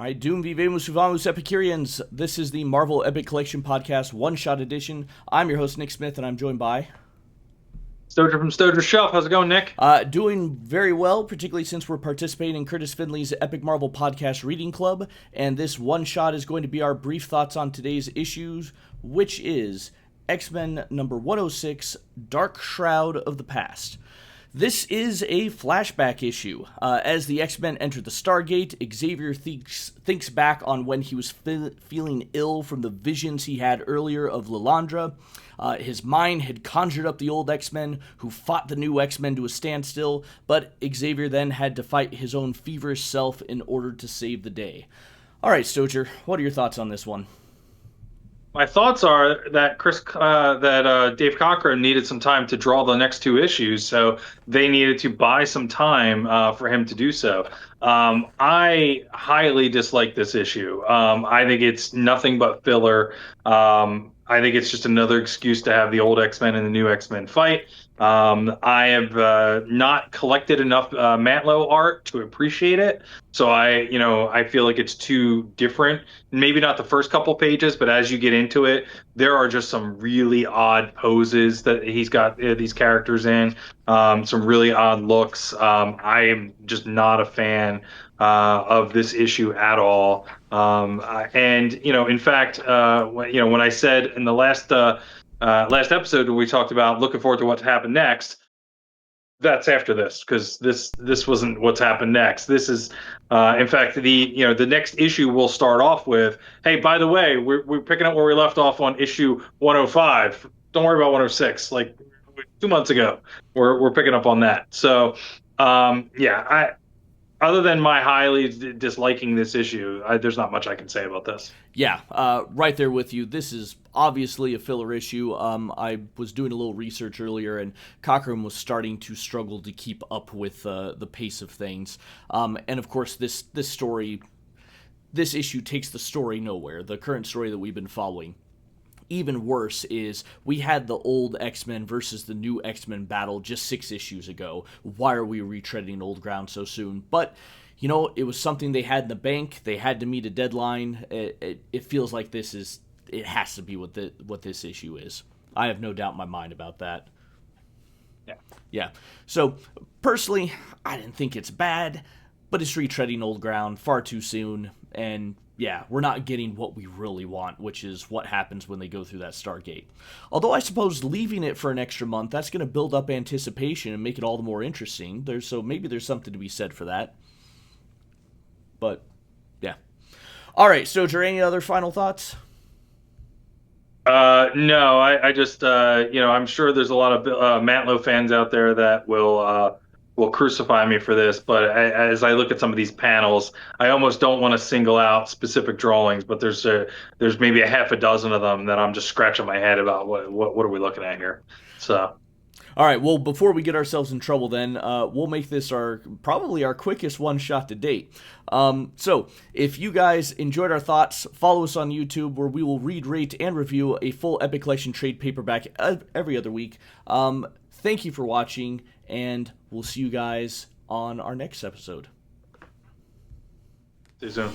Alright, Doom Vivemus Vivamus Epicureans. This is the Marvel Epic Collection Podcast One-Shot Edition. I'm your host, Nick Smith, and I'm joined by... Stojr from Stojr Shelf. How's it going, Nick? Doing very well, particularly since we're participating in Kurtis Findlay's Epic Marvel Podcast Reading Club, and this one-shot is going to be our brief thoughts on today's issues, which is X-Men number 106, Dark Shroud of the Past. This is a flashback issue. As the X-Men enter the Stargate, Xavier thinks back on when he was feeling ill from the visions he had earlier of Lilandra. His mind had conjured up the old X-Men who fought the new X-Men to a standstill, but Xavier then had to fight his own feverish self in order to save the day. Alright, Stojr, what are your thoughts on this one? My thoughts are that Dave Cockrum needed some time to draw the next two issues, so they needed to buy some time for him to do so. I highly dislike this issue. I think it's nothing but filler. I think it's just another excuse to have the old X-Men and the new X-Men fight. I have not collected enough Mantlo art to appreciate it, so I feel like it's too different. Maybe not the first couple pages, but as you get into it, there are just some really odd poses that he's got these characters in. Some really odd looks. I am just not a fan of this issue at all. And in fact, when I said in the last episode when we talked about looking forward to what to happen next, that's after this, because this wasn't what's happened next. This is, in fact, the next issue will start off with, hey, by the way, we're picking up where we left off on issue 105. Don't worry about 106. Like 2 months ago, we're picking up on that. So, other than my highly disliking this issue, there's not much I can say about this. Yeah, right there with you. This is obviously a filler issue. I was doing a little research earlier, and Cockrum was starting to struggle to keep up with the pace of things. And of course, this issue takes the story nowhere. The current story that we've been following. Even worse is we had the old X-Men versus the new X-Men battle just 6 issues ago. Why are we retreading old ground so soon? But, it was something they had in the bank. They had to meet a deadline. It feels like it has to be what this issue is. I have no doubt in my mind about that. Yeah. So, personally, I didn't think it's bad, but it's retreading old ground far too soon, and yeah, we're not getting what we really want, which is what happens when they go through that Stargate. Although I suppose leaving it for an extra month, that's going to build up anticipation and make it all the more interesting. So maybe there's something to be said for that. But, yeah. All right, Stojr, any other final thoughts? No, I just, I'm sure there's a lot of Mantlo fans out there that will crucify me for this, but as I look at some of these panels, I almost don't want to single out specific drawings, but there's maybe a half a dozen of them that I'm just scratching my head about what are we looking at here. So, all right, well, before we get ourselves in trouble then, we'll make this probably our quickest one-shot to date. So, if you guys enjoyed our thoughts, follow us on YouTube, where we will read, rate, and review a full Epic Collection trade paperback every other week. Thank you for watching, and we'll see you guys on our next episode. See you soon.